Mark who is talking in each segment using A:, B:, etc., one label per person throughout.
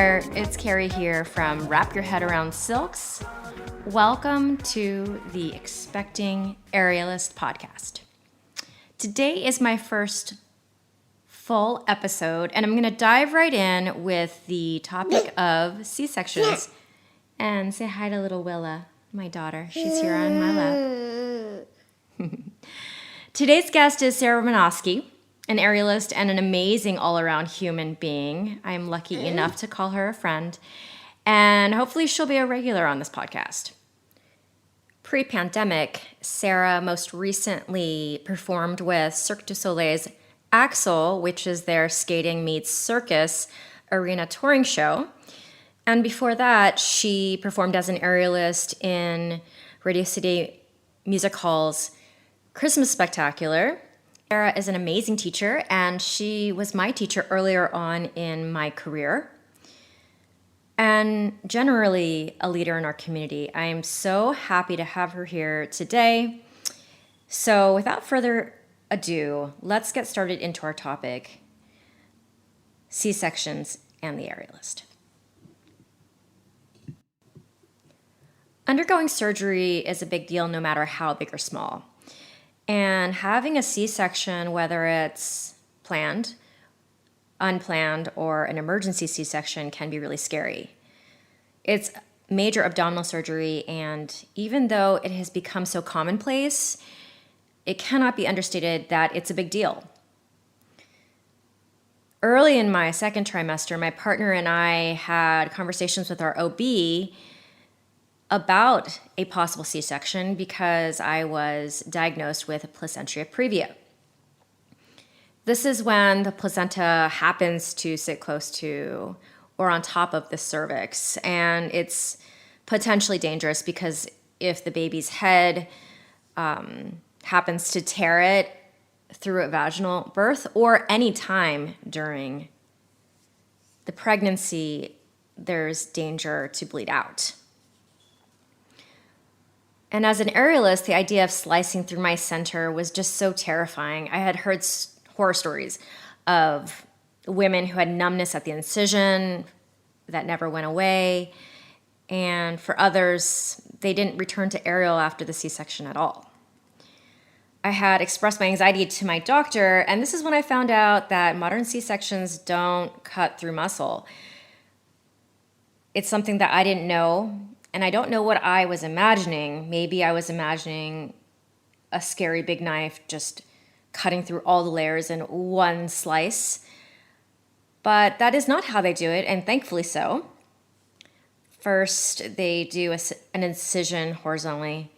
A: there, it's Carrie here from Wrap Your Head Around Silks. Welcome to the Expecting Aerialist podcast. Today is my first full episode, and I'm going to dive right in with the topic of C-sections. And say hi to little Willa, my daughter. She's here on my lap. Today's guest is Sarah Romanowsky, an aerialist and an amazing all-around human being. I'm lucky enough to call her a friend, and hopefully she'll be a regular on this podcast. Pre-pandemic, Sarah most recently performed with Cirque du Soleil's Axel, which is their skating meets circus arena touring show. And before that, she performed as an aerialist in Radio City Music Hall's Christmas Spectacular. Sarah is an amazing teacher, and she was my teacher earlier on in my career, and generally a leader in our community. I am so happy to have her here today. So without further ado, let's get started into our topic, C-sections and the aerialist. Undergoing surgery is a big deal no matter how big or small. And having a C-section, whether it's planned, unplanned, or an emergency C-section, can be really scary. It's major abdominal surgery, and even though it has become so commonplace, it cannot be understated that it's a big deal. Early in my second trimester, my partner and I had conversations with our OB about a possible C-section because I was diagnosed with placentia previa. This is when the placenta happens to sit close to or on top of the cervix, and it's potentially dangerous because if the baby's head happens to tear it through a vaginal birth or any time during the pregnancy, there's danger to bleed out. And as an aerialist, the idea of slicing through my center was just so terrifying. I had heard horror stories of women who had numbness at the incision that never went away. And for others, they didn't return to aerial after the C-section at all. I had expressed my anxiety to my doctor, and this is when I found out that modern C-sections don't cut through muscle. It's something that I didn't know. And I don't know what I was imagining. Maybe I was imagining a scary big knife just cutting through all the layers in one slice. But that is not how they do it, and thankfully so. First, they do an incision horizontally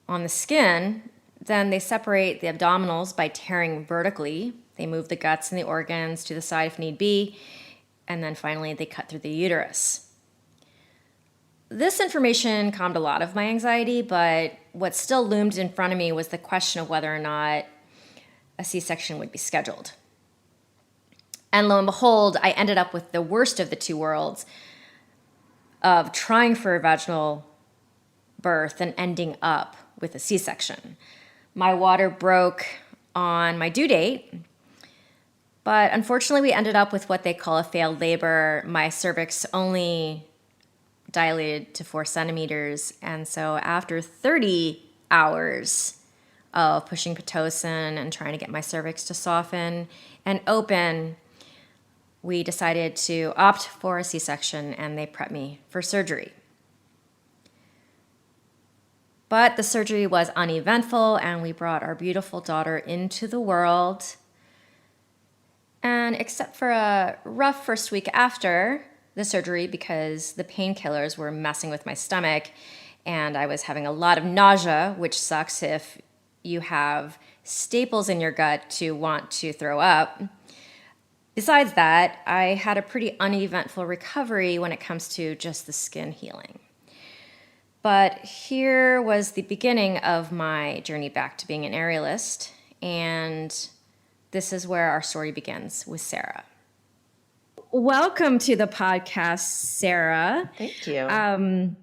A: on the skin. Then they separate the abdominals by tearing vertically. They move the guts and the organs to the side if need be. And then finally, they cut through the uterus. This information calmed a lot of my anxiety, but what still loomed in front of me was the question of whether or not a C-section would be scheduled. And lo and behold, I ended up with the worst of the two worlds of trying for a vaginal birth and ending up with a C-section. My water broke on my due date, but unfortunately we ended up with what they call a failed labor. My cervix only dilated to 4 centimeters. And so after 30 hours of pushing Pitocin and trying to get my cervix to soften and open, we decided to opt for a C-section, and they prepped me for surgery. But the surgery was uneventful, and we brought our beautiful daughter into the world. And except for a rough first week after the surgery, because the painkillers were messing with my stomach and I was having a lot of nausea, which sucks if you have staples in your gut to want to throw up. Besides that, I had a pretty uneventful recovery when it comes to just the skin healing. But here was the beginning of my journey back to being an aerialist, and this is where our story begins with Sarah. Welcome to the podcast, Sarah.
B: Thank you.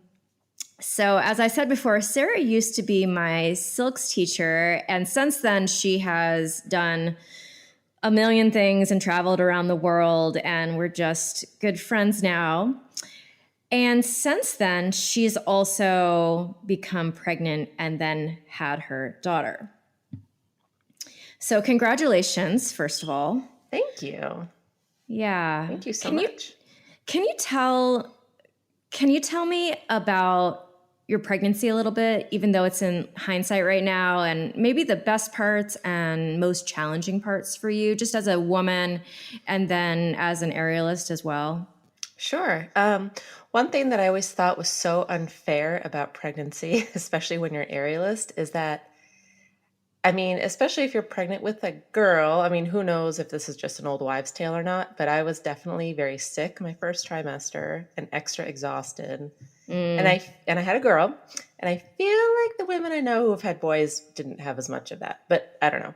A: So as I said before, Sarah used to be my silks teacher, and since then she has done a million things and traveled around the world, and we're just good friends now. And since then, she's also become pregnant and then had her daughter. So congratulations, first of all.
B: Thank you.
A: Yeah.
B: Thank you so much.
A: Can you tell me about your pregnancy a little bit, even though it's in hindsight right now, and maybe the best parts and most challenging parts for you, just as a woman and then as an aerialist as well?
B: Sure. One thing that I always thought was so unfair about pregnancy, especially when you're aerialist, is that, I mean, especially if you're pregnant with a girl, I mean, who knows if this is just an old wives' tale or not, but I was definitely very sick my first trimester and extra exhausted. And I had a girl, and I feel like the women I know who have had boys didn't have as much of that, but I don't know.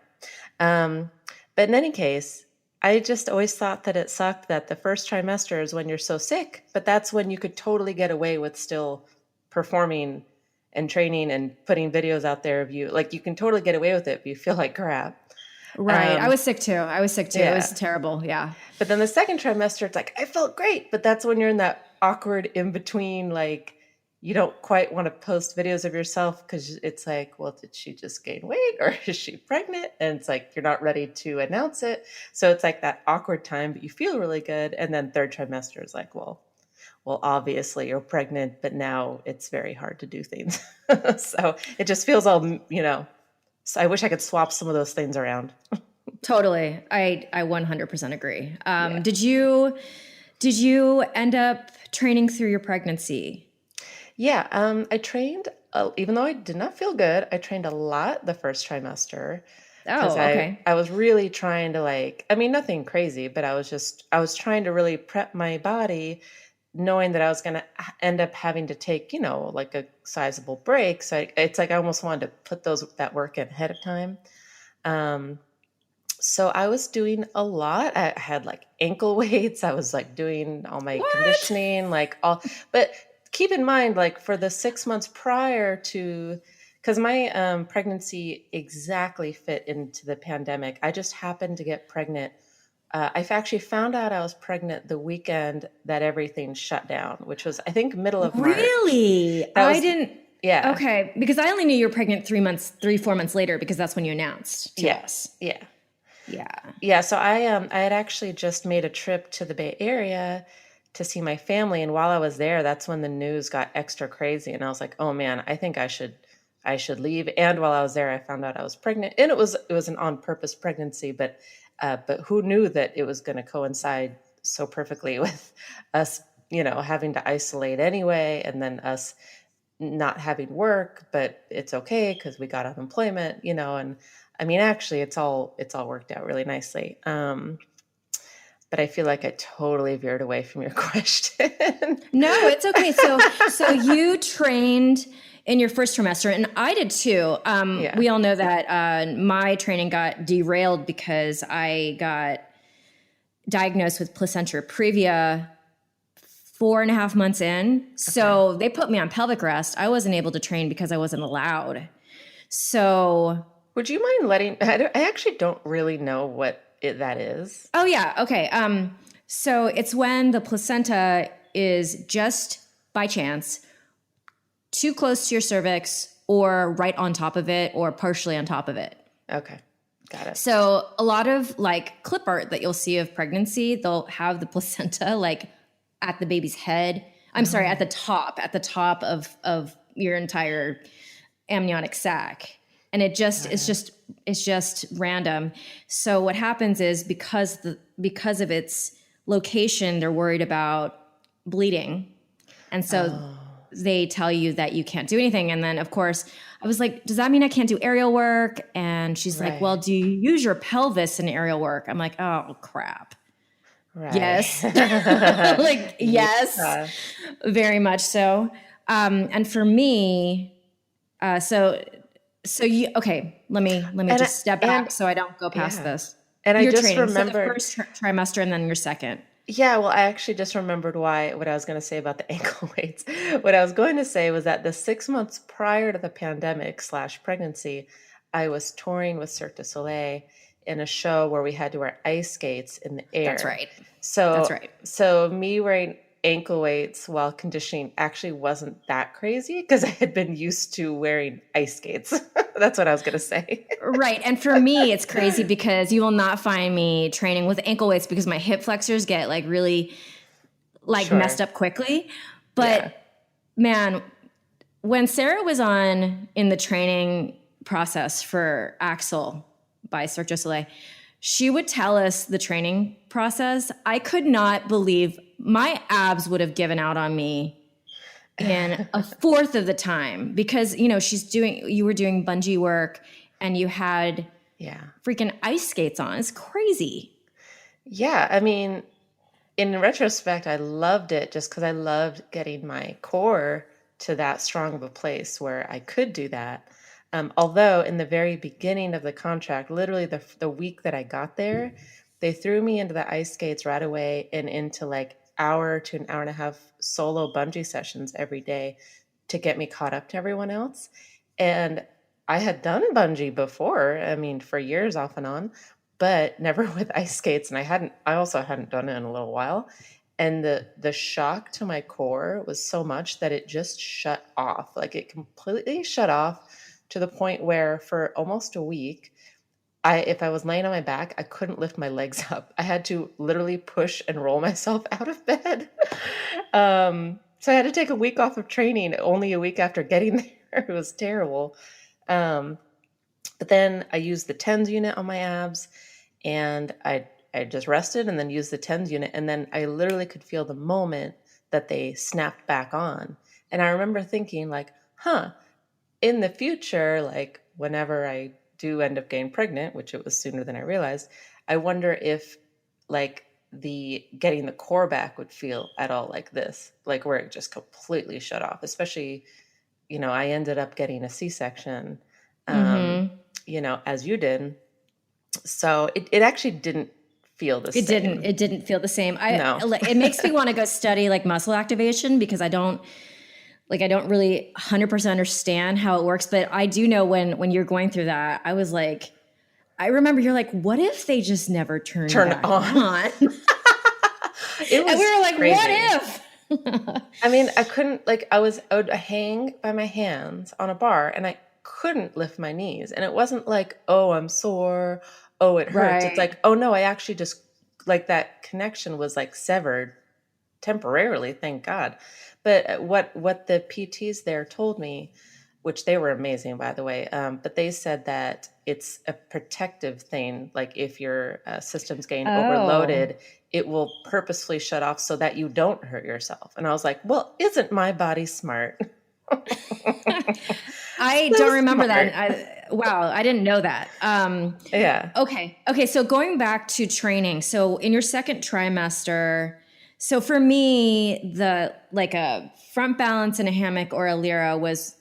B: Um, but in any case, I just always thought that it sucked that the first trimester is when you're so sick, but that's when you could totally get away with still performing and training and putting videos out there of you. Like you can totally get away with it, but you feel like crap.
A: Right. I was sick too. It
B: Yeah.
A: was terrible. Yeah.
B: But then the second trimester, it's like, I felt great. But that's when you're in that awkward in between, like, you don't quite want to post videos of yourself because it's like, well, did she just gain weight or is she pregnant? And it's like, you're not ready to announce it. So it's like that awkward time, but you feel really good. And then third trimester is like, well, obviously you're pregnant, but now it's very hard to do things. So it just feels all, so I wish I could swap some of those things around.
A: Totally. I 100% agree.
B: Yeah.
A: Did you end up training through your pregnancy?
B: Yeah, I trained, even though I did not feel good, I trained a lot the first trimester because
A: Oh, okay.
B: I was really trying to I mean, nothing crazy, but I was trying to really prep my body, knowing that I was going to end up having to take, like a sizable break. So it's like I almost wanted to put that work in ahead of time. Um, so I was doing a lot. I had like ankle weights. I was like doing all my
A: What?
B: conditioning, but keep in mind, like for the 6 months prior to, because my pregnancy exactly fit into the pandemic. I just happened to get pregnant. I actually found out I was pregnant the weekend that everything shut down, which was, I think, middle of March.
A: Really?
B: That was,
A: I didn't.
B: yeah.
A: Okay, because I only knew you were pregnant 4 months later because that's when you announced to us.
B: Yeah.
A: Yeah.
B: Yeah, so I had actually just made a trip to the Bay Area to see my family, and while I was there, that's when the news got extra crazy, and I was like, "Oh man, I think I should leave." And while I was there, I found out I was pregnant, and it was an on-purpose pregnancy, but who knew that it was going to coincide so perfectly with us, having to isolate anyway, and then us not having work, but it's okay because we got unemployment, and I mean, actually it's all worked out really nicely. But I feel like I totally veered away from your question.
A: No, it's okay. So you trained in your first trimester, and I did too.
B: Yeah.
A: We all know that my training got derailed because I got diagnosed with placenta previa 4.5 months in. So they put me on pelvic rest. I wasn't able to train because I wasn't allowed. So
B: Would you mind I actually don't really know what that is.
A: oh yeah, okay. So it's when the placenta is just by chance too close to your cervix or right on top of it or partially on top of it.
B: Okay. Got it.
A: So a lot of like clip art that you'll see of pregnancy, they'll have the placenta like at the baby's head. I'm sorry, at the top of your entire amniotic sac. And it's just random. So what happens is because of its location, they're worried about bleeding. And so they tell you that you can't do anything. And then of course I was like, does that mean I can't do aerial work? And she's like, well, do you use your pelvis in aerial work? I'm like, oh crap.
B: Right.
A: Yes. Like, yes, very much so. And for me, so you, okay, let me just step back so I don't go past this.
B: And
A: Your
B: I just
A: training,
B: remembered
A: so the first trimester and then your second.
B: Yeah, well, I actually just remembered what I was going to say about the ankle weights. What I was going to say was that the 6 months prior to the pandemic / pregnancy, I was touring with Cirque du Soleil in a show where we had to wear ice skates in the
A: That's
B: air.
A: right. That's
B: So
A: right.
B: so me wearing ankle weights while conditioning actually wasn't that crazy because I had been used to wearing ice skates. That's what I was gonna say.
A: Right. And for me, it's crazy because you will not find me training with ankle weights because my hip flexors get like really like
B: Sure.
A: messed up quickly. But
B: Yeah.
A: man, when Sarah was on in the training process for Axel by Cirque du Soleil, she would tell us the training process. I could not believe my abs would have given out on me in a fourth of the time because, you know, you were doing bungee work and you had
B: Yeah.
A: freaking ice skates on. It's crazy.
B: Yeah. I mean, in retrospect, I loved it just because I loved getting my core to that strong of a place where I could do that. Although in the very beginning of the contract, literally the week that I got there, they threw me into the ice skates right away and into like hour to an hour and a half solo bungee sessions every day to get me caught up to everyone else. And I had done bungee before, I mean, for years off and on, but never with ice skates. And I also hadn't done it in a little while. And the shock to my core was so much that it just shut off. Like it completely shut off to the point where for almost a week, if I was laying on my back, I couldn't lift my legs up. I had to literally push and roll myself out of bed. So I had to take a week off of training only a week after getting there. It was terrible. Um, but then I used the TENS unit on my abs and I just rested and then used the TENS unit. And then I literally could feel the moment that they snapped back on. And I remember thinking like, huh, in the future, like whenever I do end up getting pregnant, which it was sooner than I realized, I wonder if like the getting the core back would feel at all like this, like where it just completely shut off, especially, you know, I ended up getting a C-section, um,
A: Mm-hmm.
B: you know, as you did. So it actually didn't feel the
A: It didn't.
B: same.
A: It didn't feel the same.
B: No.
A: It makes me want to go study like muscle activation because I don't really 100% understand how it works, but I do know when you're going through that, I was like, I remember you're like, what if they just never turned
B: Turn
A: back
B: on.
A: on? And
B: It
A: we
B: was
A: were like, what
B: crazy.
A: if?
B: I mean, I couldn't like I would hang by my hands on a bar and I couldn't lift my knees. And it wasn't like, oh, I'm sore, oh, it hurts. It's
A: Right.
B: like, oh no, I actually just like that connection was like severed temporarily, thank God. But what the PTs there told me, which they were amazing by the way, but they said that it's a protective thing. Like if your system's getting
A: Oh.
B: overloaded, it will purposefully shut off so that you don't hurt yourself. And I was like, well, isn't my body smart?
A: I
B: So
A: don't remember that.
B: smart.
A: Wow, I didn't know that.
B: Yeah.
A: Okay. Okay. So going back to training. So in your second trimester, so for me, the like a front balance in a hammock or a lyra was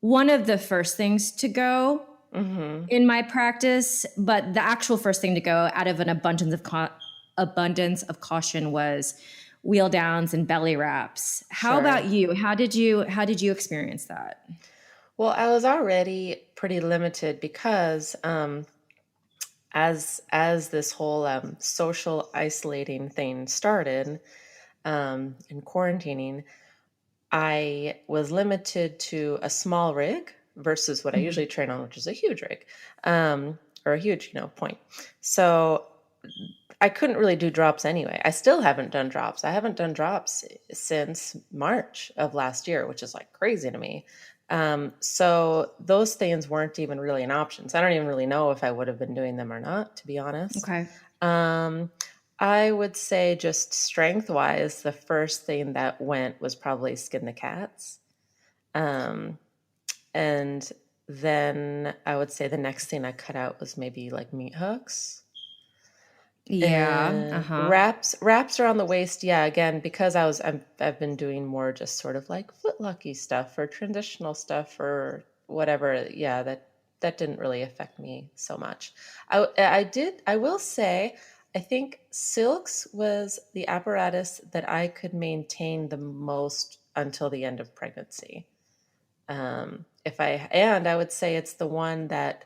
A: one of the first things to go
B: Hmm.
A: in my practice, but the actual first thing to go out of an abundance of caution was wheel downs and belly wraps. How about
B: Sure.
A: you? How did you experience that?
B: Well, I was already pretty limited because as this whole social isolating thing started and quarantining, I was limited to a small rig versus what I usually train on, which is a huge rig, or a huge, you know, point. So I couldn't really do drops anyway. I still haven't done drops. I haven't done drops since March of last year, which is like crazy to me. So those things weren't even really an option. So I don't even really know if I would have been doing them or not, to be honest.
A: Okay.
B: Um, I would say just strength wise, the first thing that went was probably skin the cats. Um, and then I would say the next thing I cut out was maybe like meat hooks.
A: Yeah.
B: And
A: Uh-huh.
B: wraps around the waist, yeah, again, because I've been doing more just sort of like footlocky stuff or transitional stuff or whatever. Yeah, that didn't really affect me so much. I will say I think silks was the apparatus that I could maintain the most until the end of pregnancy. If I and I would say it's the one that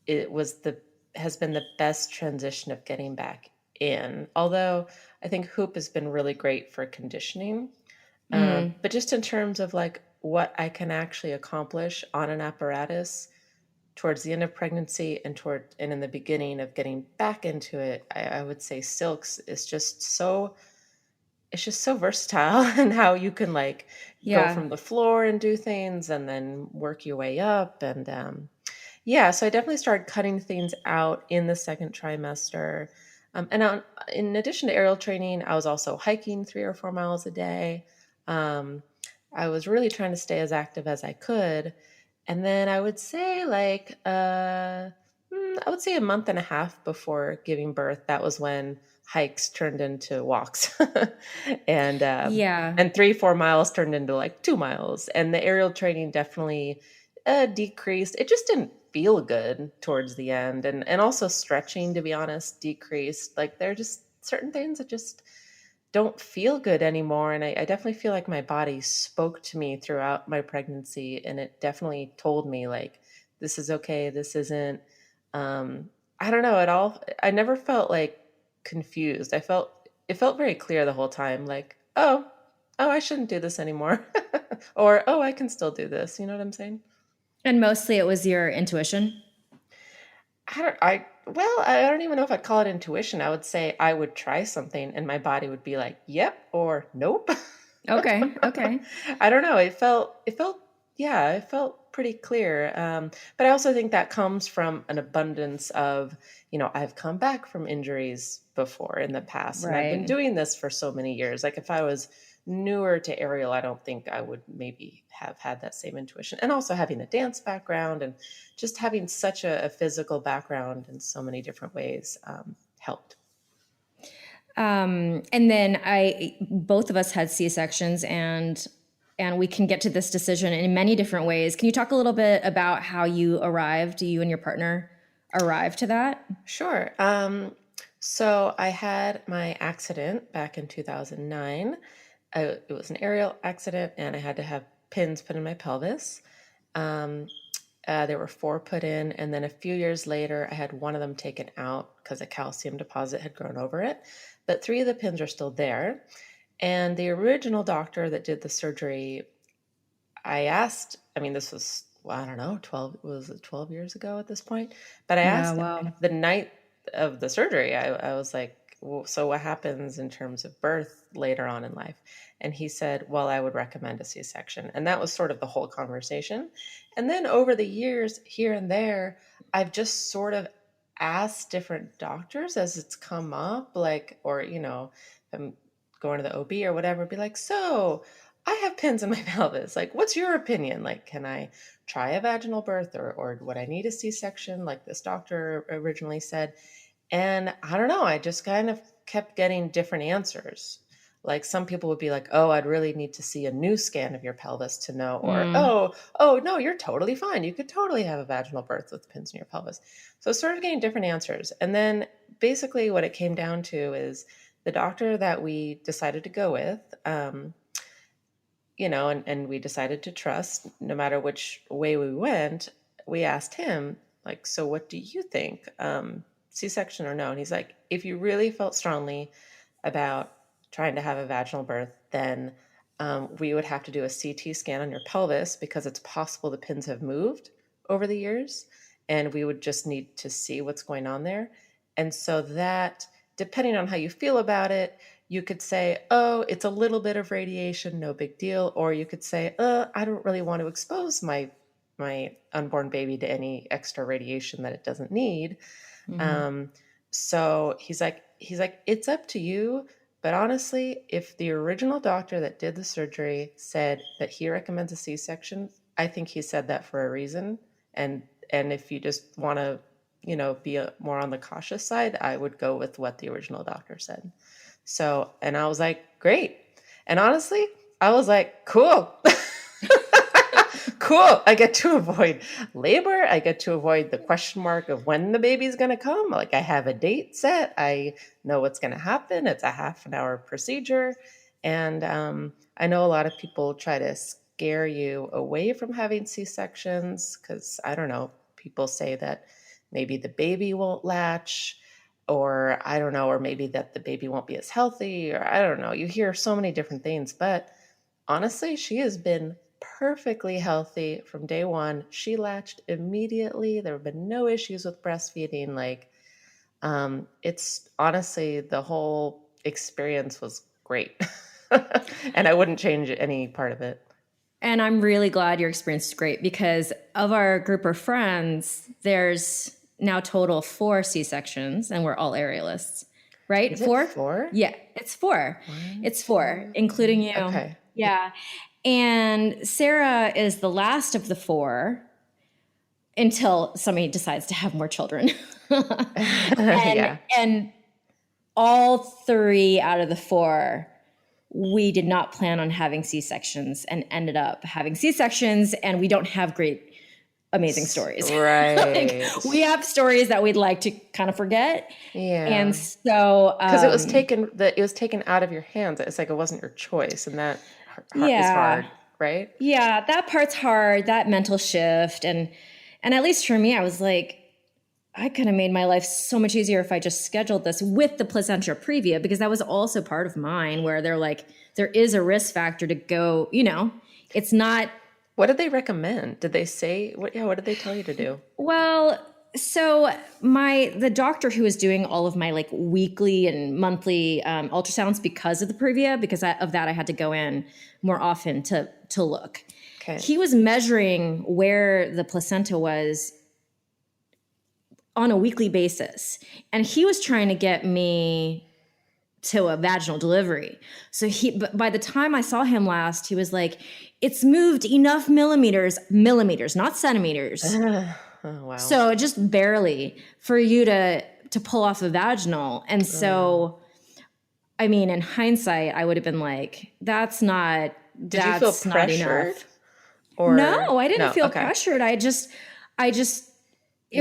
B: it was the has been the best transition of getting back in. Although I think hoop has been really great for conditioning. But just in terms of like what I can actually accomplish on an apparatus towards the end of pregnancy and in the beginning of getting back into it, I would say silks is just so it's just so versatile and how you can like go
A: Yeah.
B: from the floor and do things and then work your way up and yeah, so I definitely started cutting things out in the second trimester. In addition to aerial training, I was also hiking 3 or 4 miles a day. Um, I was really trying to stay as active as I could. And then I would say, I would say a month and a half before giving birth, that was when hikes turned into walks. and um,
A: Yeah.
B: and 3, 4 miles turned into like 2 miles. And the aerial training definitely decreased. It just didn't feel good towards the end, and also stretching, to be honest, decreased. Like there are just certain things that just don't feel good anymore, and I definitely feel like my body spoke to me throughout my pregnancy, and it definitely told me like this is okay, this isn't. Um, I don't know at all. I never felt like confused. It felt very clear the whole time. Like oh, I shouldn't do this anymore, or oh, I can still do this. You know what I'm saying?
A: And mostly it was your intuition.
B: I don't even know if I'd call it intuition. I would say I would try something and my body would be like, "Yep," or "Nope."
A: Okay. Okay.
B: I don't know. Yeah, it felt pretty clear. But I also think that comes from an abundance of, I've come back from injuries before in the past, and I've been
A: Right.
B: doing this for so many years. Like if I was newer to aerial, I don't think I would maybe have had that same intuition. And also having a dance background and just having such a physical background in so many different ways helped.
A: And then both of us had C-sections, and we can get to this decision in many different ways. Can you talk a little bit about how you and your partner arrived to that?
B: Sure. So I had my accident back in 2009. It was an aerial accident, and I had to have pins put in my pelvis. Um, there were 4 put in, and then a few years later, I had one of them taken out because a calcium deposit had grown over it. But 3 of the pins are still there. And the original doctor that did the surgery, I asked, I mean, this was, well, I don't know, 12 years ago at this point? But I
A: Yeah,
B: asked
A: wow.
B: the night of the surgery, I was like, well, so what happens in terms of birth later on in life? And he said, well, I would recommend a C-section. And that was sort of the whole conversation. And then over the years, here and there, I've just sort of asked different doctors as it's come up, like, or, if I'm going to the OB or whatever, be like, so I have pins in my pelvis. Like, what's your opinion? Like, can I try a vaginal birth or would I need a C-section like this doctor originally said? And I don't know, I just kind of kept getting different answers. Like some people would be like, "Oh, I'd really need to see a new scan of your pelvis to know," or
A: Mm.
B: "Oh, no, you're totally fine. You could totally have a vaginal birth with pins in your pelvis." So I started getting different answers. And then basically what it came down to is the doctor that we decided to go with, and we decided to trust no matter which way we went. We asked him, like, so what do you think? C-section or no? And he's like, if you really felt strongly about trying to have a vaginal birth, then we would have to do a CT scan on your pelvis because it's possible the pins have moved over the years. And we would just need to see what's going on there. And so that, depending on how you feel about it, you could say, oh, it's a little bit of radiation, no big deal. Or you could say, I don't really want to expose my unborn baby to any extra radiation that it doesn't need.
A: Mhm.
B: Um, so he's like, it's up to you. But honestly, if the original doctor that did the surgery said that he recommends a C-section, I think he said that for a reason. And if you just want to, be more on the cautious side, I would go with what the original doctor said. So, and I was like, great. And honestly, I was like, cool. Cool. I get to avoid labor. I get to avoid the question mark of when the baby's going to come. Like I have a date set. I know what's going to happen. It's a half an hour procedure. And I know a lot of people try to scare you away from having C-sections because I don't know. People say that maybe the baby won't latch, or I don't know, or maybe that the baby won't be as healthy, or I don't know. You hear so many different things, but honestly, she has been perfectly healthy from day one. She latched immediately. There have been no issues with breastfeeding. Like, it's honestly, the whole experience was great. And I wouldn't change any part of it.
A: And I'm really glad your experience is great because of our group of friends, there's now total 4 C-sections and we're all aerialists, right?
B: Is it
A: 4?
B: four?
A: Yeah, it's 4.
B: One,
A: It's 4,
B: two,
A: including
B: three.
A: you.
B: Okay.
A: Yeah. And Sarah is the last of the 4 until somebody decides to have more children. and
B: Yeah.
A: and all 3 out of the 4 we did not plan on having C-sections and ended up having C-sections, and we don't have great, amazing stories. Like,
B: Right.
A: we have stories that we'd like to kind of forget. And
B: Yeah.
A: so,
B: Because it was taken out of your hands. It's like it wasn't your choice, and that is
A: yeah,
B: hard, right?
A: yeah, that part's hard, that mental shift. And at least for me, I was like, I could have made my life so much easier if I just scheduled this with the placenta previa, because that was also part of mine where they're like, there is a risk factor to go, it's not,
B: What did they recommend? Did they say what? Yeah, what did they tell you to do?
A: well, so the doctor who was doing all of my like weekly and monthly ultrasounds because of the previa, of that, I had to go in more often to look.
B: Okay.
A: He was measuring where the placenta was on a weekly basis. And he was trying to get me to a vaginal delivery. So by the time I saw him last, he was like, it's moved enough millimeters, not centimeters.
B: Oh, wow.
A: So just barely for you to pull off a vaginal. And so, I mean, in hindsight, I would have been like,
B: Did you feel
A: that's not
B: pressured
A: enough.
B: or
A: No, I didn't
B: no?
A: feel
B: Okay.
A: pressured. It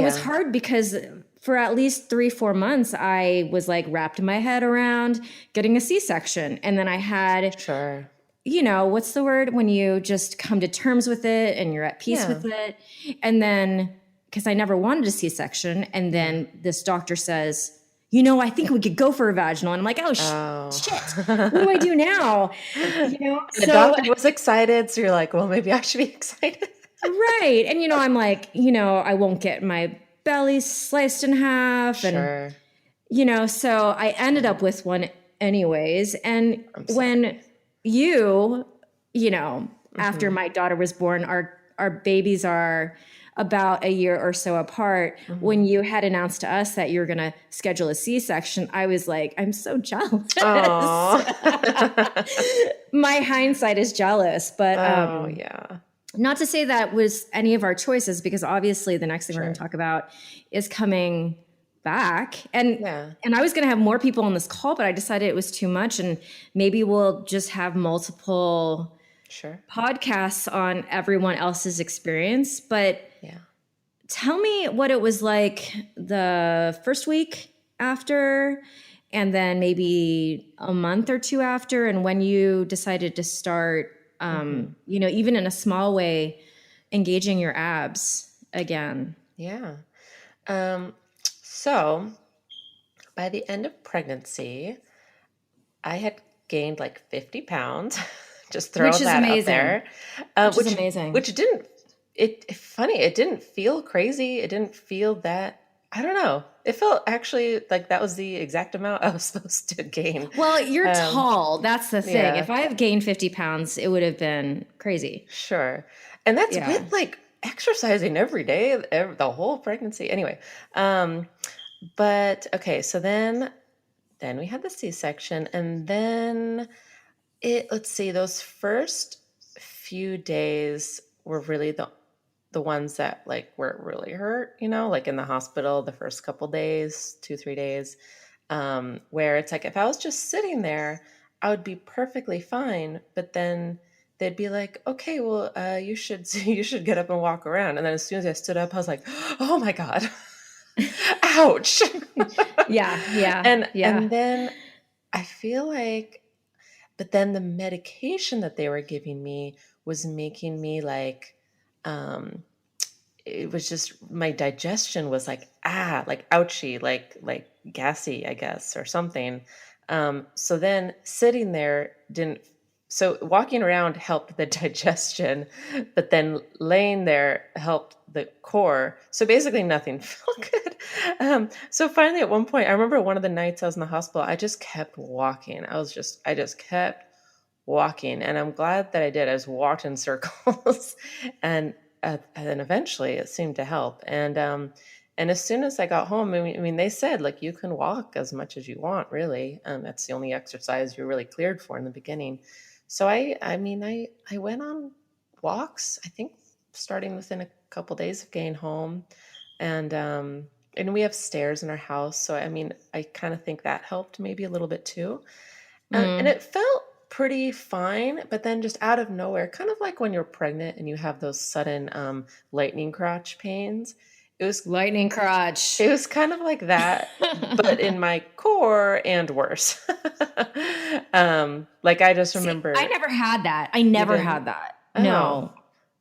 A: was
B: Yeah.
A: hard because for at least 3-4 months, I was like wrapped my head around getting a C-section. And then I had,
B: Sure.
A: what's the word when you just come to terms with it and you're at peace
B: Yeah.
A: with it. And then, because I never wanted a C-section. And then this doctor says, I think we could go for a vaginal. And I'm like, oh,
B: Oh.
A: shit, what do I do now?
B: The
A: So,
B: doctor was excited, so you're like, well, maybe I should be excited.
A: right. And, I'm like, I won't get my belly sliced in half. And,
B: Sure.
A: so I ended up with one anyways. And
B: I'm
A: when
B: sorry.
A: you, after
B: Mm-hmm.
A: my daughter was born, our babies are about a year or so apart.
B: Mm-hmm.
A: When you had announced to us that you're going to schedule a C-section, I was like, I'm so jealous.
B: Oh.
A: My hindsight is jealous, but
B: Oh, yeah.
A: not to say that was any of our choices, because obviously the next thing we're going to
B: Sure.
A: talk about is coming back. And
B: Yeah.
A: I was going to have more people on this call, but I decided it was too much, and maybe we'll just have multiple
B: Sure.
A: podcasts on everyone else's experience. But
B: Yeah.
A: tell me what it was like the first week after, and then maybe a month or 2 after, and when you decided to start,
B: Mm-hmm.
A: even in a small way, engaging your abs again.
B: Yeah. So by the end of pregnancy, I had gained like 50 pounds. Just
A: Which
B: throwing
A: is
B: that out
A: amazing.
B: there.
A: Which is
B: Which
A: amazing.
B: which didn't funny, it didn't feel crazy. It didn't feel that I don't know. It felt actually like that was the exact amount I was supposed to gain.
A: Well, you're
B: Um,
A: tall. That's the thing.
B: yeah,
A: If I have gained 50 pounds, it would have been crazy.
B: sure. And that's
A: Yeah.
B: with like exercising every day, the whole pregnancy. Anyway, um, but okay, so then we had the C-section, and then let's see, those first few days were really the ones that like where it really hurt, like in the hospital, the first couple days, 2, 3 days, where it's like if I was just sitting there, I would be perfectly fine. But then they'd be like, okay, well, you should you should get up and walk around. And then as soon as I stood up, I was like, oh my God, ouch.
A: Yeah. Yeah.
B: And
A: Yeah.
B: then I feel like, but then the medication that they were giving me was making me like, um, it was just my digestion was like like ouchy, like gassy, I guess, or something. So then sitting there didn't. So walking around helped the digestion, but then laying there helped the core. So basically, nothing felt good. So finally, at one point, I remember one of the nights I was in the hospital. I just kept walking. I just kept walking, and I'm glad that I did. I just walked in circles, and then eventually it seemed to help. And as soon as I got home, I mean, they said like you can walk as much as you want, really. That's the only exercise you're really cleared for in the beginning. So I mean, I went on walks. I think starting within a couple days of getting home, and and we have stairs in our house, so I mean, I kind of think that helped maybe a little bit too. And
A: Mm.
B: it felt pretty fine, but then just out of nowhere, kind of like when you're pregnant and you have those sudden lightning crotch pains. It was
A: Lightning crotch.
B: it was kind of like that, but in my core and worse. Like I just
A: See, I
B: remember
A: never had that. I
B: you
A: never
B: didn't.
A: had that.
B: Oh,
A: No.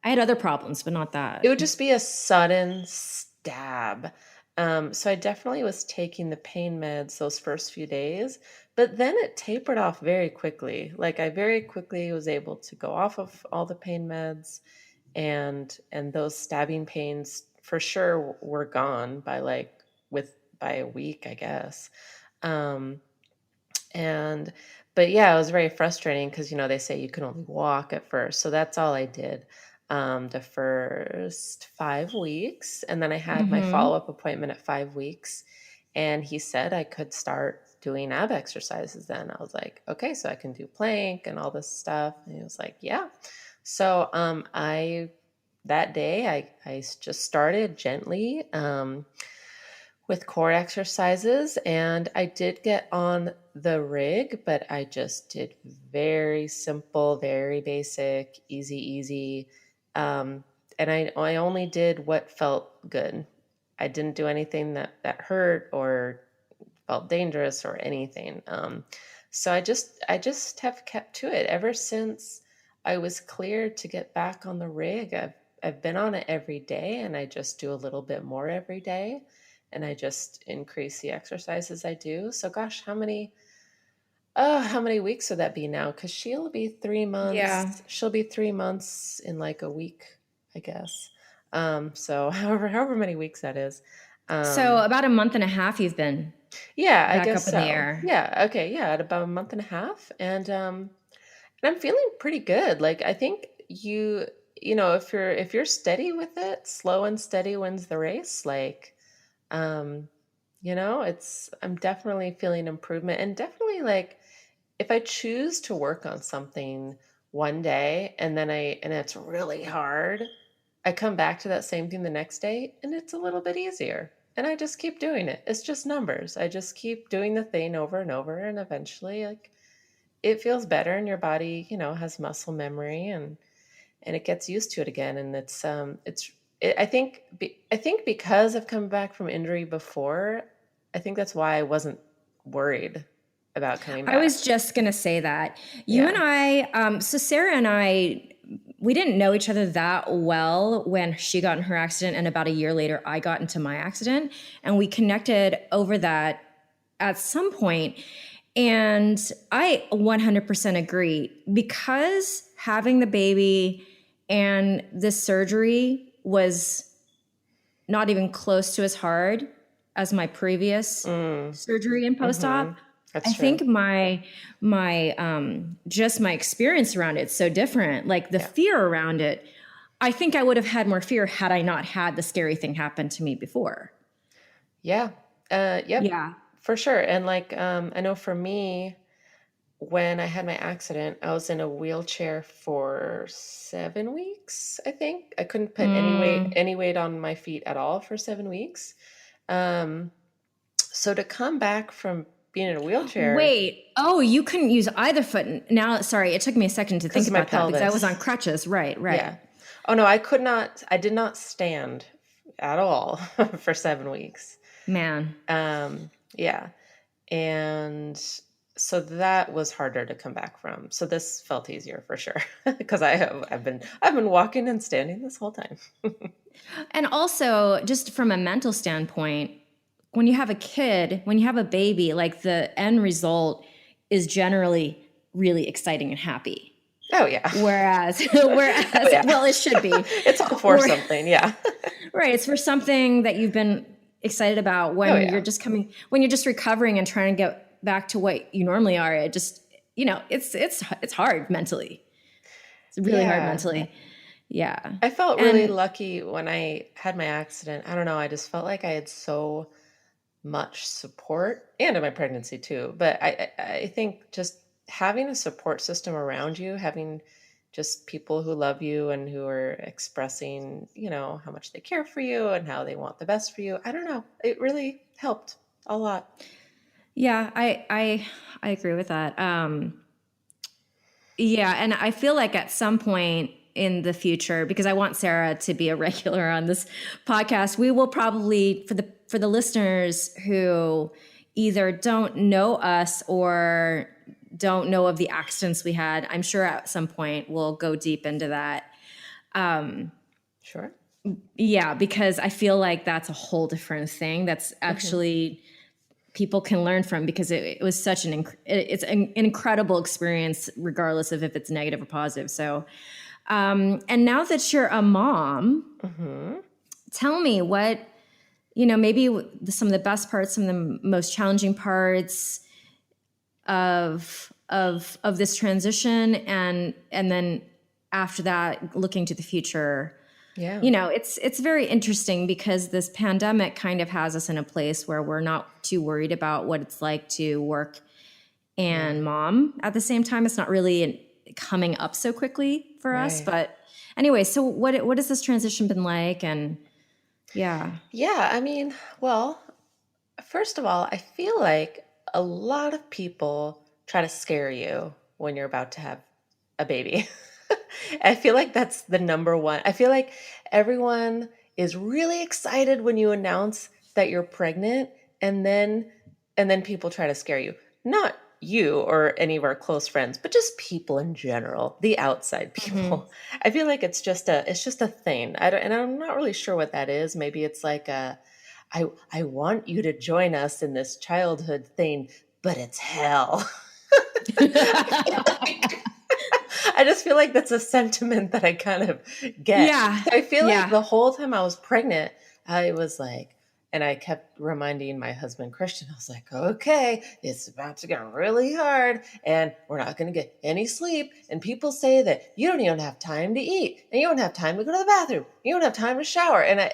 A: I had other problems, but not
B: it
A: that.
B: would just be a sudden stab. So I definitely was taking the pain meds those first few days, but then it tapered off very quickly. Like I very quickly was able to go off of all the pain meds, and those stabbing pains for sure were gone by by a week, I guess. Um, and but yeah, it was very frustrating because they say you can only walk at first. So that's all I did the first 5 weeks. And then I had my
A: Mm-hmm.
B: follow-up appointment at 5 weeks. And he said I could start doing ab exercises then. I was like, okay, so I can do plank and all this stuff. And he was like, yeah. So I that day I just started gently. With core exercises, and I did get on the rig, but I just did very simple, very basic, easy. Um, and I only did what felt good. I didn't do anything that hurt or felt dangerous or anything. So I just have kept to it ever since I was cleared to get back on the rig. I've been on it every day, and I just do a little bit more every day, and I just increase the exercises I do. So gosh, how many weeks would that be now? Because she'll be 3 months.
A: Yeah.
B: She'll be 3 months in like a week, I guess. So however many weeks that is.
A: So
B: Um,
A: about a month and a half you've been
B: yeah, I
A: back
B: guess
A: up in the
B: so.
A: air.
B: Yeah, okay, yeah, at about a month and a half, and I'm feeling pretty good. Like I think if you're steady with it, slow and steady wins the race. Like, um, it's I'm definitely feeling improvement, and definitely like if I choose to work on something one day and it's really hard, I come back to that same thing the next day and it's a little bit easier. And I just keep doing it. It's just numbers. I just keep doing the thing over and over, and eventually like it feels better, and your body, has muscle memory, and it gets used to it again, and I think because I've come back from injury before, I think that's why I wasn't worried about coming
A: I
B: back.
A: was just going to say that. You and
B: Yeah.
A: I, so Sarah and I, we didn't know each other that well when she got in her accident. And about a year later, I got into my accident. And we connected over that at some point. And I 100% agree because having the baby and this surgery was not even close to as hard as my previous
B: Mm,
A: surgery and
B: mm-hmm.
A: post-op.
B: That's
A: I
B: true.
A: think my just my experience around it's so different. Like the
B: Yeah.
A: fear around it, I think I would have had more fear had I not had the scary thing happen to me before.
B: Yeah. Yep.
A: Yeah.
B: For sure. And like, I know for me, when I had my accident, I was in a wheelchair for 7 weeks, I think. I couldn't put
A: Mm.
B: any weight on my feet at all for 7 weeks. Um, so to come back from being in a wheelchair
A: Wait. Oh, you couldn't use either foot. Now, sorry, it took me a second to
B: because
A: think
B: of my
A: about that because I was on
B: pelvis.
A: crutches. Right,
B: Yeah.
A: right.
B: Oh no, I did not stand at all for 7 weeks.
A: Man.
B: Yeah. And so that was harder to come back from. So this felt easier for sure because I've been walking and standing this whole time.
A: And also, just from a mental standpoint, when you have a kid, when you have a baby, like the end result is generally really exciting and happy.
B: Oh yeah.
A: Whereas,
B: Oh yeah.
A: well, it should be.
B: It's all for something. Yeah.
A: Right. It's for something that you've been excited about
B: Oh
A: when
B: yeah.
A: when you're just recovering and trying to get back to what you normally are. It just, it's hard mentally. It's really hard
B: Yeah.
A: mentally. Yeah.
B: I felt really
A: And
B: lucky when I had my accident. I don't know. I just felt like I had so much support and in my pregnancy too. But I think just having a support system around you, having just people who love you and who are expressing, how much they care for you and how they want the best for you. I don't know. It really helped a lot.
A: yeah, I agree with that. Yeah, and I feel like at some point in the future, because I want Sarah to be a regular on this podcast, we will probably, for the listeners who either don't know us or don't know of the accidents we had, I'm sure at some point we'll go deep into that.
B: Sure.
A: Yeah, because I feel like that's a whole different thing. That's
B: Hmm.
A: actually people can learn from, because it was such it's an incredible experience regardless of if it's negative or positive. So and now that you're a mom,
B: Hmm.
A: tell me what, maybe some of the best parts, some of the most challenging parts of this transition, and then after that, looking to the future.
B: Yeah.
A: It's very interesting because this pandemic kind of has us in a place where we're not too worried about what it's like to work
B: Yeah.
A: and mom at the same time. It's not really coming up so quickly for us.
B: Right.
A: But anyway, so what has this transition been like? And yeah,
B: Yeah. I mean, well, first of all, I feel like a lot of people try to scare you when you're about to have a baby. I feel like that's the number one. I feel like everyone is really excited when you announce that you're pregnant, and then people try to scare you. Not you or any of our close friends, but just people in general, the outside
A: hmm,
B: people. I feel like it's just a thing. And I'm not really sure what that is. Maybe it's like I want you to join us in this childhood thing, but it's hell. I just feel like that's a sentiment that I kind of get.
A: yeah,
B: So I feel like
A: yeah,
B: the whole time I was pregnant, I was like, and I kept reminding my husband Christian, I was like, okay, it's about to get really hard and we're not going to get any sleep. And people say that you don't even have time to eat and you don't have time to go to the bathroom. You don't have time to shower. And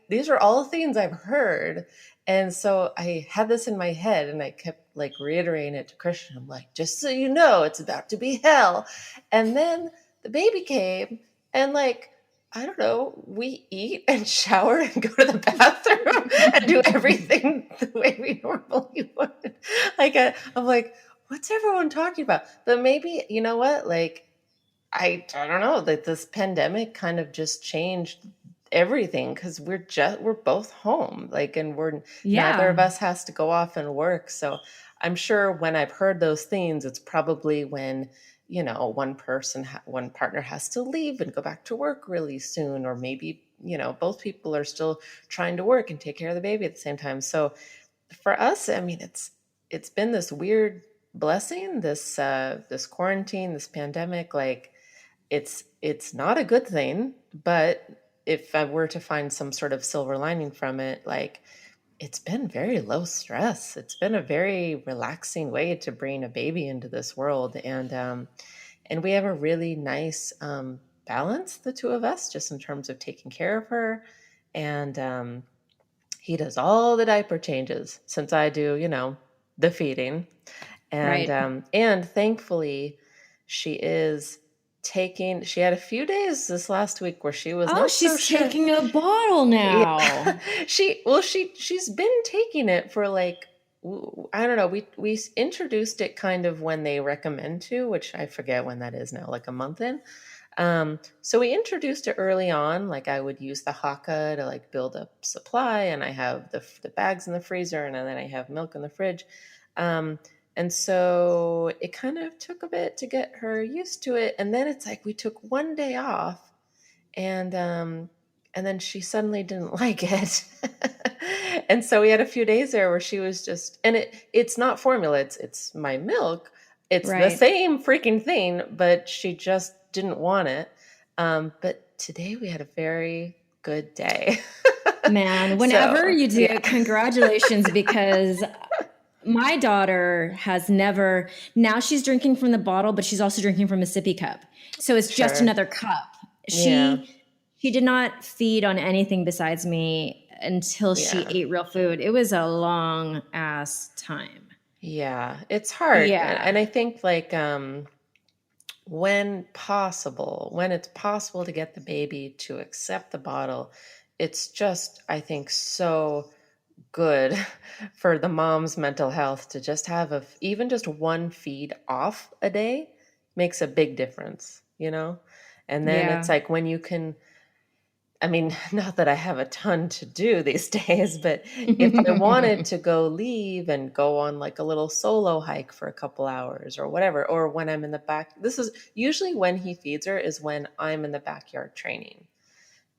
B: these are all things I've heard. And so I had this in my head and I kept like reiterating it to Christian. I'm like, just so you know, it's about to be hell. And then the baby came and like, I don't know, we eat and shower and go to the bathroom and do everything the way we normally would. Like, I'm like, what's everyone talking about? But maybe, you know what? Like, I don't know, that this pandemic kind of just changed everything because we're both home, like, and we're neither of
A: yeah,
B: us has to go off and work. So I'm sure when I've heard those things, it's probably when one partner has to leave and go back to work really soon, or maybe both people are still trying to work and take care of the baby at the same time. So for us, I mean, it's been this weird blessing, this quarantine, this pandemic. Like, it's not a good thing, but if I were to find some sort of silver lining from it, like, it's been very low stress. It's been a very relaxing way to bring a baby into this world, and we have a really nice balance, the two of us, just in terms of taking care of her, and he does all the diaper changes since I do, the feeding, and
A: right.
B: thankfully she is taking she had a few days this last week where she was
A: Oh,
B: not so
A: she's
B: sure.
A: taking a bottle
B: Yeah.
A: now.
B: She's been taking it for like, I don't know, we introduced it kind of when they recommend to, which I forget when that is now, like a month in. So we introduced it early on. Like, I would use the Haka to like build up supply, and I have the bags in the freezer, and then I have milk in the fridge. Um, And so it kind of took a bit to get her used to it. And then it's like we took one day off, and then she suddenly didn't like it. And so we had a few days there where she was just, and it's not formula, it's my milk. It's the
A: Right.
B: same freaking thing, but she just didn't want it. But today we had a very good day.
A: Man, whenever
B: So
A: you do,
B: yeah,
A: congratulations, because my daughter has never, now she's drinking from the bottle, but she's also drinking from a sippy cup. So it's just
B: sure.
A: another cup.
B: Yeah,
A: She did not feed on anything besides me until she
B: yeah.
A: ate real food. It was a long ass time.
B: Yeah, it's hard.
A: Yeah.
B: And I think like when it's possible to get the baby to accept the bottle, it's just, I think, so good for the mom's mental health to just have even just one feed off a day makes a big difference, you know? And then it's
A: Yeah.
B: like when you can, I mean, not that I have a ton to do these days, but if I wanted to go leave and go on like a little solo hike for a couple hours or whatever, or when I'm in the back, this is usually when he feeds her, is when I'm in the backyard training.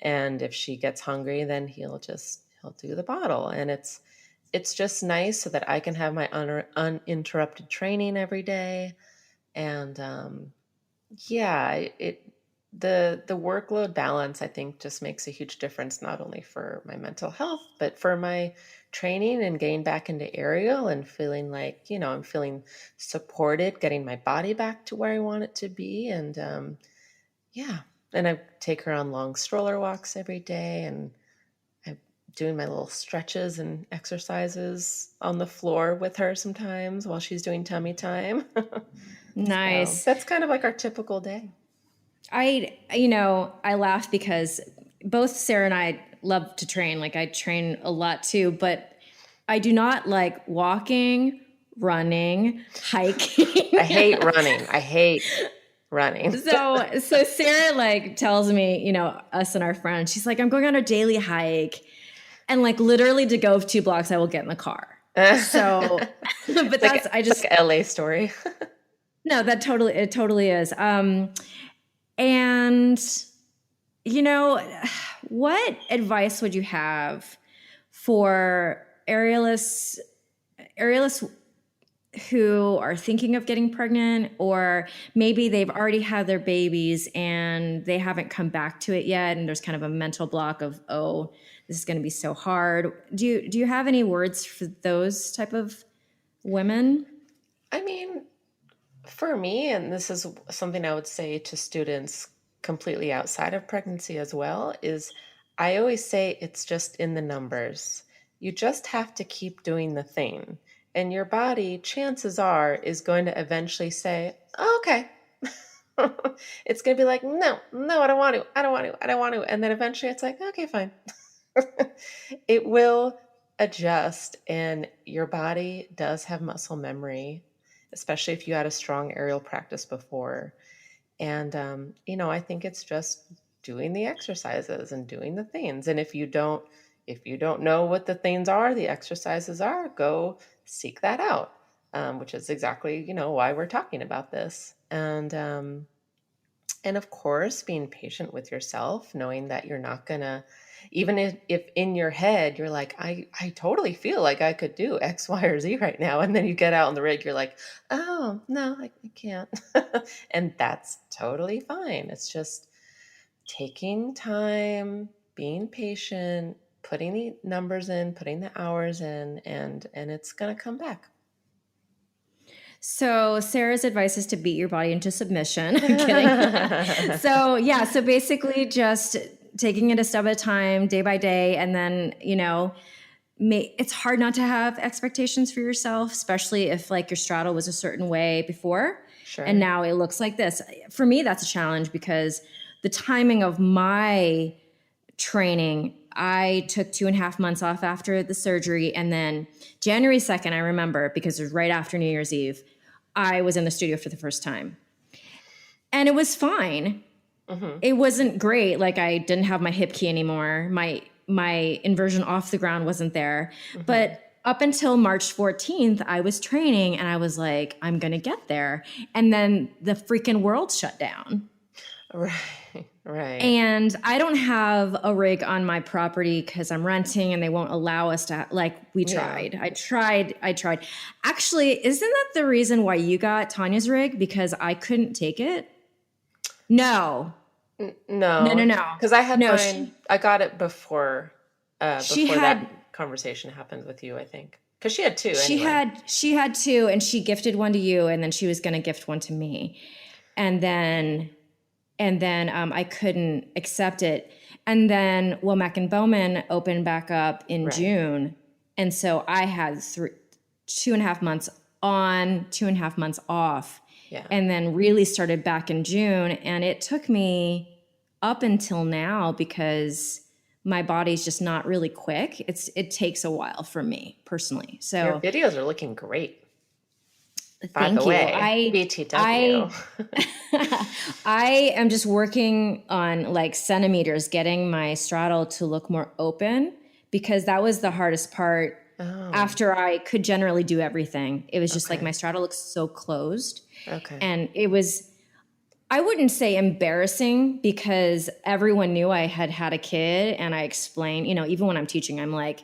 B: And if she gets hungry, then he'll do the bottle. And it's just nice so that I can have my uninterrupted training every day. And yeah, the workload balance, I think, just makes a huge difference, not only for my mental health, but for my training and getting back into aerial and feeling like, I'm feeling supported, getting my body back to where I want it to be. And yeah, and I take her on long stroller walks every day, and I'm doing my little stretches and exercises on the floor with her sometimes while she's doing tummy time. So
A: Nice.
B: that's kind of like our typical day.
A: I laugh because both Sarah and I love to train. Like I train a lot too, but I do not like walking, running, hiking.
B: I hate running. I hate running.
A: So Sarah like tells me, us and our friends, she's like, I'm going on a daily hike. And like literally to go 2 blocks, I will get in the car. So, but
B: It's like a LA story.
A: no, it totally is. And what advice would you have for aerialists who are thinking of getting pregnant, or maybe they've already had their babies and they haven't come back to it yet, and there's kind of a mental block of, oh, this is going to be so hard. Do you have any words for those type of women?
B: I mean, for me, and this is something I would say to students completely outside of pregnancy as well, is I always say it's just in the numbers. You just have to keep doing the thing. And your body, chances are, is going to eventually say, oh, okay. It's going to be like, no, no, I don't want to. I don't want to. I don't want to. And then eventually it's like, okay, fine. It will adjust, and your body does have muscle memory, especially if you had a strong aerial practice before. And I think it's just doing the exercises and doing the things. And if you don't know what the things are, the exercises are, go seek that out, which is exactly why we're talking about this. And of course, being patient with yourself, knowing that you're not gonna, even if in your head you're like, I totally feel like I could do X, Y, or Z right now. And then you get out on the rig, you're like, oh, no, I can't. And that's totally fine. It's just taking time, being patient, putting the numbers in, putting the hours in, and it's gonna come back.
A: So Sarah's advice is to beat your body into submission. I'm kidding. So yeah, so basically just taking it a step at a time, day by day, and then it's hard not to have expectations for yourself, especially if like your straddle was a certain way before, and
B: Sure.
A: now it looks like this. For me, that's a challenge because the timing of my training, I took 2.5 months off after the surgery. And then January 2nd, I remember because it was right after New Year's Eve, I was in the studio for the first time. And it was fine.
B: Hmm.
A: It wasn't great. Like I didn't have my hip key anymore. My inversion off the ground wasn't there.
B: Hmm.
A: But up until March 14th, I was training and I was like, I'm going to get there. And then the freaking world shut down.
B: Right. Right.
A: And I don't have a rig on my property because I'm renting and they won't allow us to, like, we
B: Yeah.
A: tried. I tried. Actually, isn't that the reason why you got Tanya's rig? Because I couldn't take it? No, no, no,
B: No,
A: no.
B: because I had
A: No,
B: mine. I got it before,
A: she
B: before that
A: had
B: conversation happened with you, I think. Because she had two
A: she
B: anyway.
A: had she had two and she gifted one to you and then she was going to gift one to me. And then I couldn't accept it. And then Womack and Bowman opened back up in
B: Right.
A: June. And so I had 2.5 months on, 2.5 months off,
B: Yeah.
A: and then really started back in June. And it took me up until now because my body's just not really quick. It takes a while for me personally.
B: Your
A: So
B: videos are looking great, by the
A: thank you.
B: way. BTW.
A: I I am just working on like centimeters, getting my straddle to look more open because that was the hardest part.
B: Oh,
A: After I could generally do everything, it was just like my
B: okay.
A: straddle looks so closed.
B: Okay.
A: And it was, I wouldn't say embarrassing because everyone knew I had had a kid and I explained, even when I'm teaching, I'm like,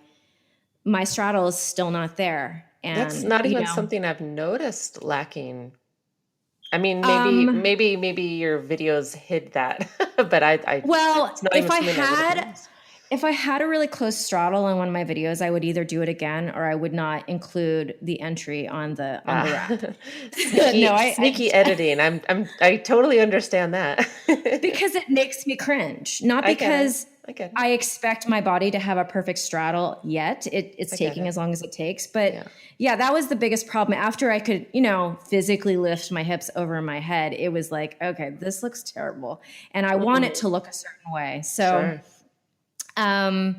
A: my straddle is still not there.
B: That's
A: And,
B: not even something I've noticed lacking. I mean,
A: um,
B: maybe your videos hid that, but
A: well,
B: it's not even something I would have noticed.
A: if I had a really close straddle on one of my videos, I would either do it again or I would not include the entry on the
B: Ah,
A: wrap. No,
B: sneaky editing. I totally understand that.
A: because it makes me cringe, not
B: I get it.
A: because
B: I get it.
A: I expect my body to have a perfect straddle yet. It's
B: I get
A: taking
B: it.
A: as long as it takes. But
B: Yeah.
A: yeah, that was the biggest problem. After I could, physically lift my hips over my head, it was like, okay, this looks terrible. And I want it
B: Mhm.
A: to look a certain way. So,
B: Sure.
A: um,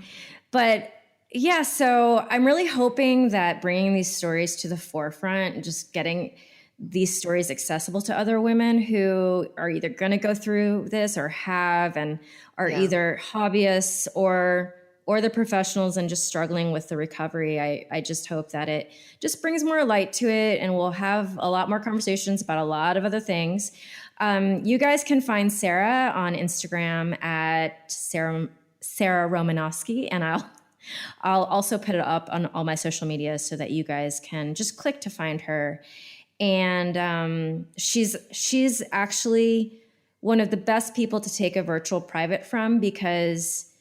A: but yeah, so I'm really hoping that bringing these stories to the forefront and just getting these stories accessible to other women who are either going to go through this or have and are
B: Yeah.
A: either hobbyists or the professionals and just struggling with the recovery. I just hope that it just brings more light to it and we'll have a lot more conversations about a lot of other things. You guys can find Sarah on Instagram at Sarah Romanowsky, and I'll also put it up on all my social media so that you guys can just click to find her. And she's actually one of the best people to take a virtual private from because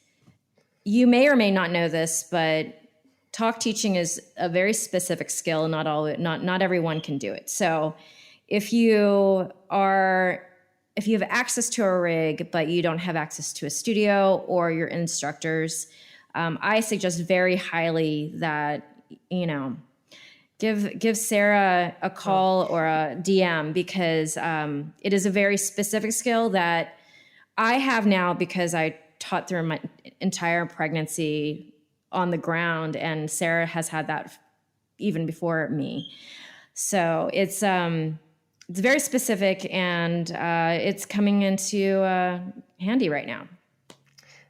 A: you may or may not know this, but talk teaching is a very specific skill. Not everyone can do it. So if you have access to a rig but you don't have access to a studio or your instructors, I suggest very highly that give Sarah a
B: Oh,
A: call or a DM because it is a very specific skill that I have now because I taught through my entire pregnancy on the ground, and Sarah has had that even before me. So it's very specific, and it's coming into handy right now.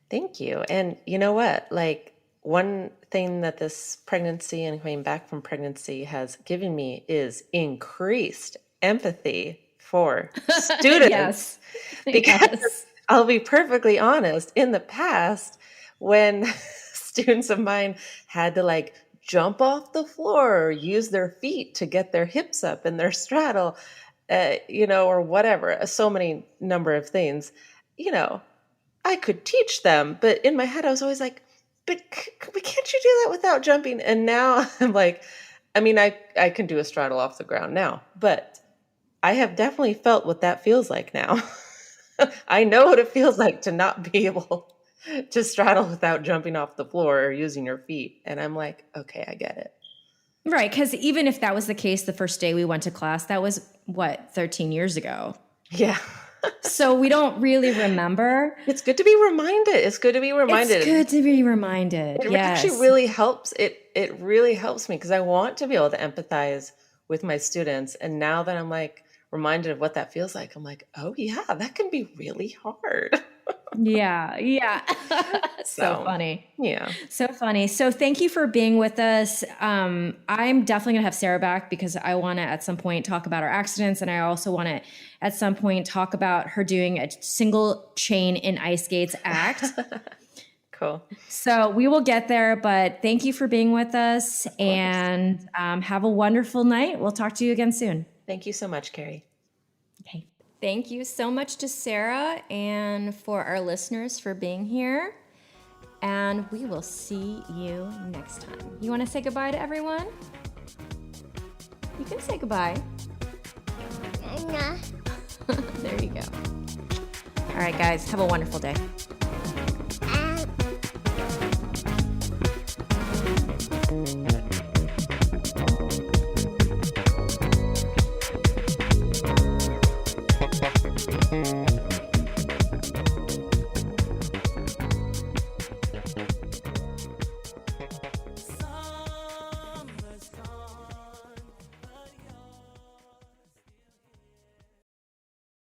B: thank you. And you know what? Like one thing that this pregnancy and coming back from pregnancy has given me is increased empathy for students.
A: Yes,
B: Because
A: yes,
B: I'll be perfectly honest, in the past, when students of mine had to like jump off the floor or use their feet to get their hips up in their straddle, or whatever, so many number of things, you know, I could teach them, but in my head, I was always like, but can't you do that without jumping? And now I'm like, I mean, I can do a straddle off the ground now, but I have definitely felt what that feels like now. I know what it feels like to not be able to straddle without jumping off the floor or using your feet. And I'm like, okay, I get it.
A: right. Because even if that was the case, the first day we went to class, that was what 13 years ago.
B: Yeah.
A: So we don't really remember.
B: It's good to be reminded. It's good to be
A: It's
B: reminded.
A: good to be reminded.
B: It actually
A: Yes.
B: really helps. It really helps me because I want to be able to empathize with my students. And now that I'm like reminded of what that feels like, I'm like, oh yeah, that can be really hard.
A: Yeah, yeah. So
B: So,
A: funny.
B: yeah.
A: So funny. So thank you for being with us. I'm definitely gonna have Sarah back because I want to at some point talk about our accidents, and I also want to at some point talk about her doing a single chain in ice skates act.
B: Cool.
A: So we will get there, but thank you for being with us,
B: Of course.
A: and have a wonderful night. We'll talk to you again soon.
B: Thank you so much, Carrie.
A: Okay. Thank you so much to Sarah and for our listeners for being here. And we will see you next time. You want to say goodbye to everyone? You can say goodbye.
C: Nah.
A: There you go. All right, guys, have a wonderful day.